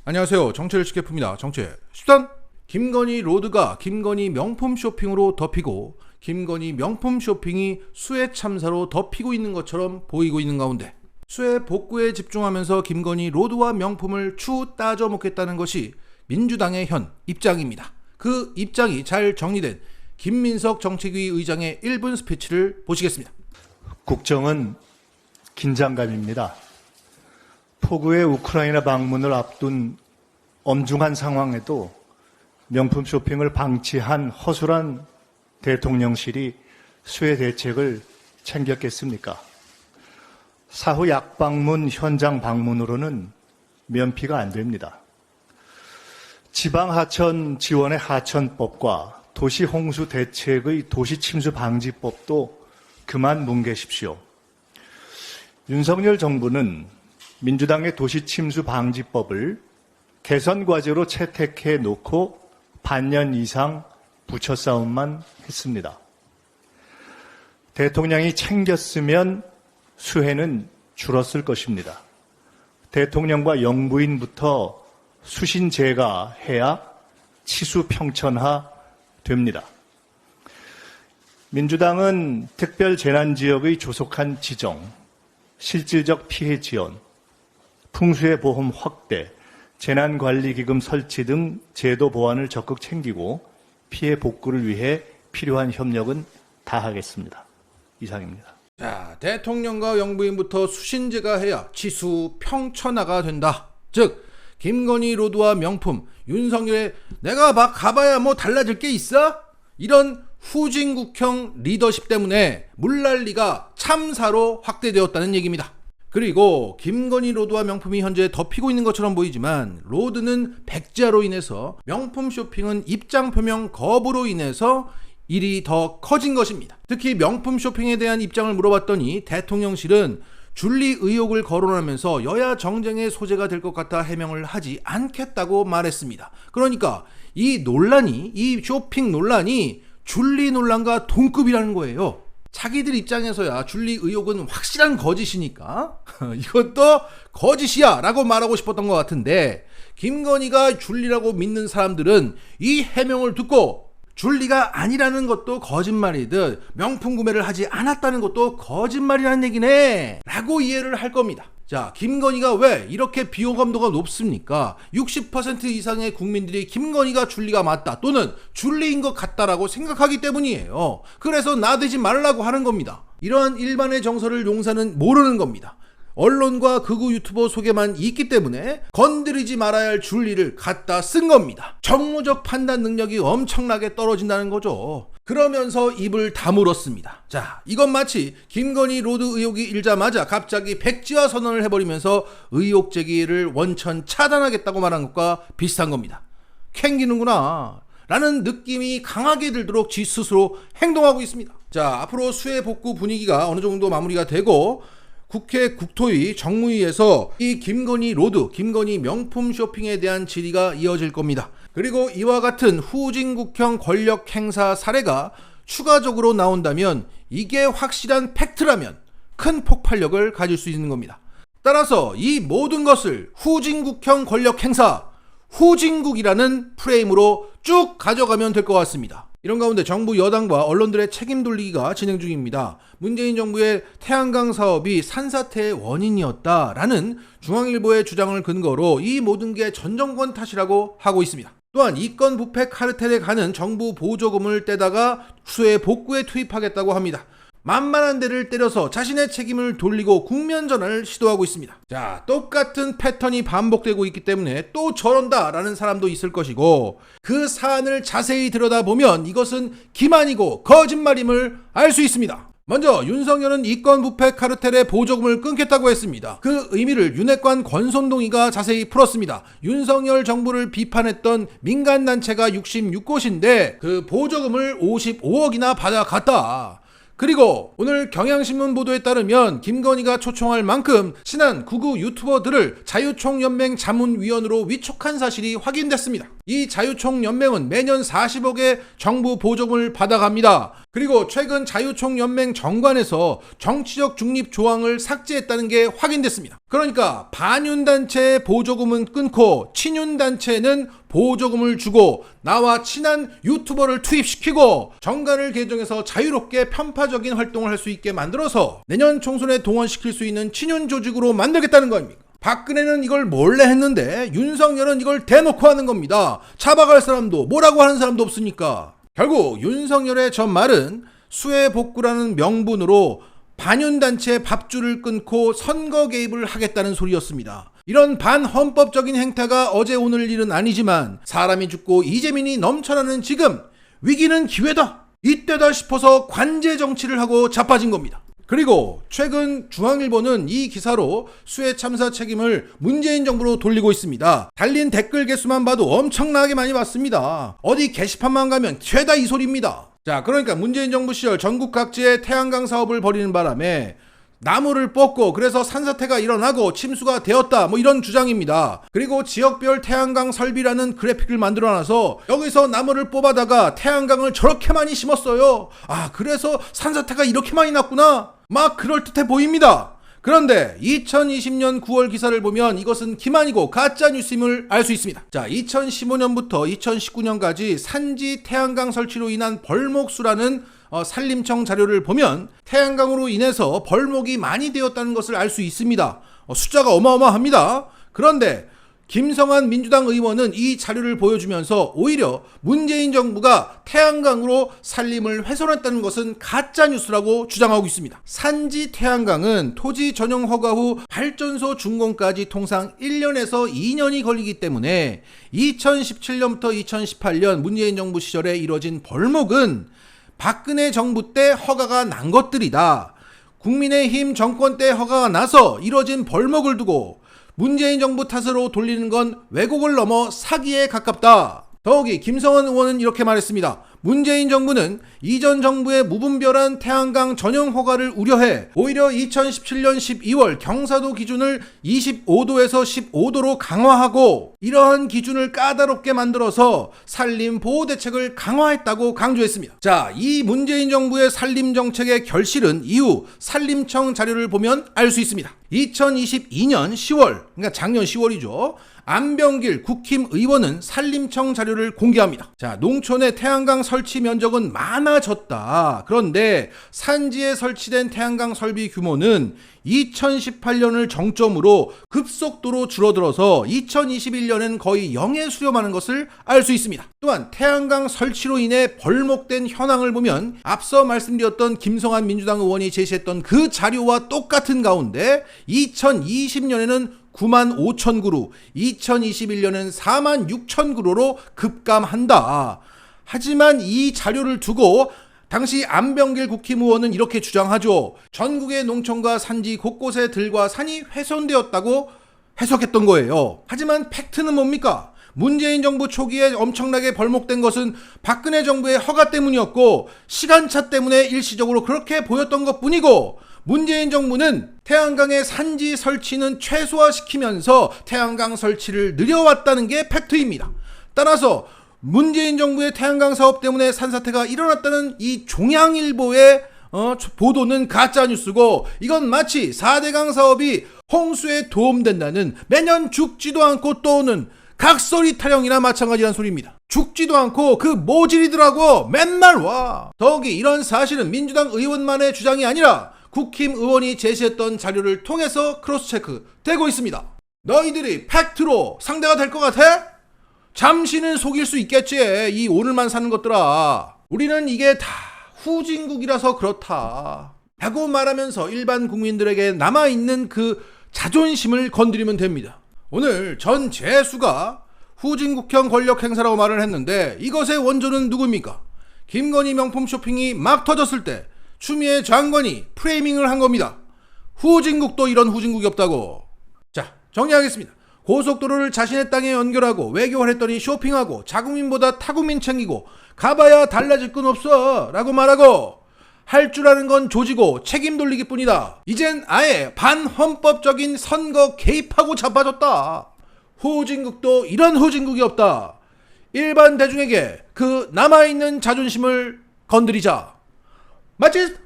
안녕하세요. 정체를 쉽게 풉니다. 정체 13. 김건희 로드가 김건희 명품 쇼핑으로 덮이고 김건희 명품 쇼핑이 수해 참사로 덮이고 있는 것처럼 보이고 있는 가운데 수해 복구에 집중하면서 김건희 로드와 명품을 추 따져 먹겠다는 것이 민주당의 현 입장입니다. 그 입장이 잘 정리된 김민석 정책위 의장의 1분 스피치를 보시겠습니다. 국정은 긴장감입니다. 폭우의 우크라이나 방문을 앞둔 엄중한 상황에도 명품 쇼핑을 방치한 허술한 대통령실이 수해 대책을 챙겼겠습니까? 사후 약방문 현장 방문으로는 면피가 안 됩니다. 지방하천 지원의 하천법과 도시홍수 대책의 도시침수 방지법도 그만 뭉개십시오. 윤석열 정부는 민주당의 도시침수 방지법을 개선 과제로 채택해 놓고 반년 이상 부처 싸움만 했습니다. 대통령이 챙겼으면 수해는 줄었을 것입니다. 대통령과 영부인부터 수신제가 해야 치수평천하 됩니다. 민주당은 특별재난지역의 조속한 지정, 실질적 피해 지원, 풍수해 보험 확대, 재난관리기금 설치 등 제도 보완을 적극 챙기고 피해 복구를 위해 필요한 협력은 다하겠습니다. 이상입니다. 자, 대통령과 영부인부터 수신제가 해야 치수평천하가 된다. 즉 김건희 로드와 명품, 윤석열의 내가 막 가봐야 뭐 달라질 게 있어? 이런 후진국형 리더십 때문에 물난리가 참사로 확대되었다는 얘기입니다. 그리고 김건희 로드와 명품이 현재 덮이고 있는 것처럼 보이지만 로드는 백지화로 인해서 명품 쇼핑은 입장 표명 거부로 인해서 일이 더 커진 것입니다. 특히 명품 쇼핑에 대한 입장을 물어봤더니 대통령실은 줄리 의혹을 거론하면서 여야 정쟁의 소재가 될 것 같아 해명을 하지 않겠다고 말했습니다. 그러니까 이 쇼핑 논란이 줄리 논란과 동급이라는 거예요. 자기들 입장에서야 줄리 의혹은 확실한 거짓이니까 이것도 거짓이야 라고 말하고 싶었던 것 같은데 김건희가 줄리라고 믿는 사람들은 이 해명을 듣고 줄리가 아니라는 것도 거짓말이듯 명품 구매를 하지 않았다는 것도 거짓말이라는 얘기네 라고 이해를 할 겁니다. 자, 김건희가 왜 이렇게 비호감도가 높습니까? 60% 이상의 국민들이 김건희가 줄리가 맞다 또는 줄리인 것 같다라고 생각하기 때문이에요. 그래서 나대지 말라고 하는 겁니다. 이러한 일반의 정서를 용사는 모르는 겁니다. 언론과 극우 유튜버 속에만 있기 때문에 건드리지 말아야 할 줄리를 갖다 쓴 겁니다. 정무적 판단 능력이 엄청나게 떨어진다는 거죠. 그러면서 입을 다물었습니다. 자, 이건 마치 김건희 로드 의혹이 일자마자 갑자기 백지화 선언을 해버리면서 의혹 제기를 원천 차단하겠다고 말한 것과 비슷한 겁니다. 캥기는구나 라는 느낌이 강하게 들도록 지 스스로 행동하고 있습니다. 자, 앞으로 수해 복구 분위기가 어느 정도 마무리가 되고 국회 국토위 정무위에서 이 김건희 로드, 김건희 명품 쇼핑에 대한 질의가 이어질 겁니다. 그리고 이와 같은 후진국형 권력 행사 사례가 추가적으로 나온다면 이게 확실한 팩트라면 큰 폭발력을 가질 수 있는 겁니다. 따라서 이 모든 것을 후진국형 권력 행사, 후진국이라는 프레임으로 쭉 가져가면 될 것 같습니다. 이런 가운데 정부 여당과 언론들의 책임 돌리기가 진행 중입니다. 문재인 정부의 태양광 사업이 산사태의 원인이었다라는 중앙일보의 주장을 근거로 이 모든 게 전 정권 탓이라고 하고 있습니다. 또한 이권 부패 카르텔에 가는 정부 보조금을 떼다가 수해 복구에 투입하겠다고 합니다. 만만한 데를 때려서 자신의 책임을 돌리고 국면전환을 시도하고 있습니다. 자, 똑같은 패턴이 반복되고 있기 때문에 또 저런다 라는 사람도 있을 것이고 그 사안을 자세히 들여다보면 이것은 기만이고 거짓말임을 알 수 있습니다. 먼저 윤석열은 이권 부패 카르텔의 보조금을 끊겠다고 했습니다. 그 의미를 윤핵관 권선동이가 자세히 풀었습니다. 윤석열 정부를 비판했던 민간단체가 66곳인데 그 보조금을 55억이나 받아갔다. 그리고 오늘 경향신문 보도에 따르면 김건희가 초청할 만큼 친한 극우 유튜버들을 자유총연맹 자문위원으로 위촉한 사실이 확인됐습니다. 이 자유총연맹은 매년 40억의 정부 보조금을 받아갑니다. 그리고 최근 자유총연맹 정관에서 정치적 중립 조항을 삭제했다는 게 확인됐습니다. 그러니까 반윤단체의 보조금은 끊고 친윤단체는 보조금을 주고 나와 친한 유튜버를 투입시키고 정관을 개정해서 자유롭게 편파적인 활동을 할 수 있게 만들어서 내년 총선에 동원시킬 수 있는 친윤 조직으로 만들겠다는 겁니다. 박근혜는 이걸 몰래 했는데 윤석열은 이걸 대놓고 하는 겁니다. 잡아갈 사람도 뭐라고 하는 사람도 없으니까. 결국 윤석열의 저 말은 수해복구라는 명분으로 반윤단체 밥줄을 끊고 선거 개입을 하겠다는 소리였습니다. 이런 반헌법적인 행태가 어제 오늘 일은 아니지만 사람이 죽고 이재민이 넘쳐나는 지금 위기는 기회다. 이때다 싶어서 관제 정치를 하고 자빠진 겁니다. 그리고 최근 중앙일보는 이 기사로 수해 참사 책임을 문재인 정부로 돌리고 있습니다. 달린 댓글 개수만 봐도 엄청나게 많이 봤습니다. 어디 게시판만 가면 죄다 이 소리입니다. 자, 그러니까 문재인 정부 시절 전국 각지에 태양광 사업을 벌이는 바람에 나무를 뽑고 그래서 산사태가 일어나고 침수가 되었다 뭐 이런 주장입니다. 그리고 지역별 태양광 설비라는 그래픽을 만들어놔서 여기서 나무를 뽑아다가 태양광을 저렇게 많이 심었어요. 아, 그래서 산사태가 이렇게 많이 났구나. 막 그럴듯해 보입니다. 그런데 2020년 9월 기사를 보면 이것은 기만이고 가짜 뉴스임을 알 수 있습니다. 자, 2015년부터 2019년까지 산지 태양광 설치로 인한 벌목수라는 산림청 자료를 보면 태양광으로 인해서 벌목이 많이 되었다는 것을 알 수 있습니다. 숫자가 어마어마합니다. 그런데 김성환 민주당 의원은 이 자료를 보여주면서 오히려 문재인 정부가 태양광으로 산림을 훼손했다는 것은 가짜 뉴스라고 주장하고 있습니다. 산지 태양광은 토지 전용 허가 후 발전소 준공까지 통상 1년에서 2년이 걸리기 때문에 2017년부터 2018년 문재인 정부 시절에 이뤄진 벌목은 박근혜 정부 때 허가가 난 것들이다. 국민의힘 정권 때 허가가 나서 이뤄진 벌목을 두고 문재인 정부 탓으로 돌리는 건 왜곡을 넘어 사기에 가깝다. 더욱이 김성원 의원은 이렇게 말했습니다. 문재인 정부는 이전 정부의 무분별한 태양광 전용 허가를 우려해 오히려 2017년 12월 경사도 기준을 25도에서 15도로 강화하고 이러한 기준을 까다롭게 만들어서 산림 보호 대책을 강화했다고 강조했습니다. 자, 이 문재인 정부의 산림 정책의 결실은 이후 산림청 자료를 보면 알 수 있습니다. 2022년 10월, 그러니까 작년 10월이죠. 안병길 국힘 의원은 산림청 자료를 공개합니다. 자, 농촌의 태양광 설치 면적은 많아졌다. 그런데 산지에 설치된 태양광 설비 규모는 2018년을 정점으로 급속도로 줄어들어서 2021년엔 거의 0에 수렴하는 것을 알 수 있습니다. 또한 태양광 설치로 인해 벌목된 현황을 보면 앞서 말씀드렸던 김성환 민주당 의원이 제시했던 그 자료와 똑같은 가운데 2020년에는 9만 5천 그루, 2021년은 4만 6천 그루로 급감한다. 하지만 이 자료를 두고 당시 안병길 국힘 의원은 이렇게 주장하죠. 전국의 농촌과 산지 곳곳에 들과 산이 훼손되었다고 해석했던 거예요. 하지만 팩트는 뭡니까? 문재인 정부 초기에 엄청나게 벌목된 것은 박근혜 정부의 허가 때문이었고 시간차 때문에 일시적으로 그렇게 보였던 것뿐이고 문재인 정부는 태양광의 산지 설치는 최소화시키면서 태양광 설치를 늘려왔다는 게 팩트입니다. 따라서 문재인 정부의 태양광 사업 때문에 산사태가 일어났다는 이 종양일보의 보도는 가짜뉴스고 이건 마치 4대강 사업이 홍수에 도움된다는 매년 죽지도 않고 또 오는 각설이 타령이나 마찬가지란 소리입니다. 죽지도 않고 그 모질이더라고 맨날 와. 더욱이 이런 사실은 민주당 의원만의 주장이 아니라 국힘 의원이 제시했던 자료를 통해서 크로스체크 되고 있습니다. 너희들이 팩트로 상대가 될 것 같아? 잠시는 속일 수 있겠지. 이 오늘만 사는 것들아. 우리는 이게 다 후진국이라서 그렇다 라고 말하면서 일반 국민들에게 남아있는 그 자존심을 건드리면 됩니다. 오늘 전 재수가 후진국형 권력 행사라고 말을 했는데 이것의 원조는 누구입니까? 김건희 명품 쇼핑이 막 터졌을 때 추미애 장관이 프레이밍을 한 겁니다. 후진국도 이런 후진국이 없다고. 자, 정리하겠습니다. 고속도로를 자신의 땅에 연결하고 외교를 했더니 쇼핑하고 자국민보다 타국민 챙기고 가봐야 달라질 건 없어 라고 말하고 할 줄 아는 건 조지고 책임 돌리기 뿐이다. 이젠 아예 반헌법적인 선거 개입하고 자빠졌다. 후진국도 이런 후진국이 없다. 일반 대중에게 그 남아있는 자존심을 건드리자. 맞지?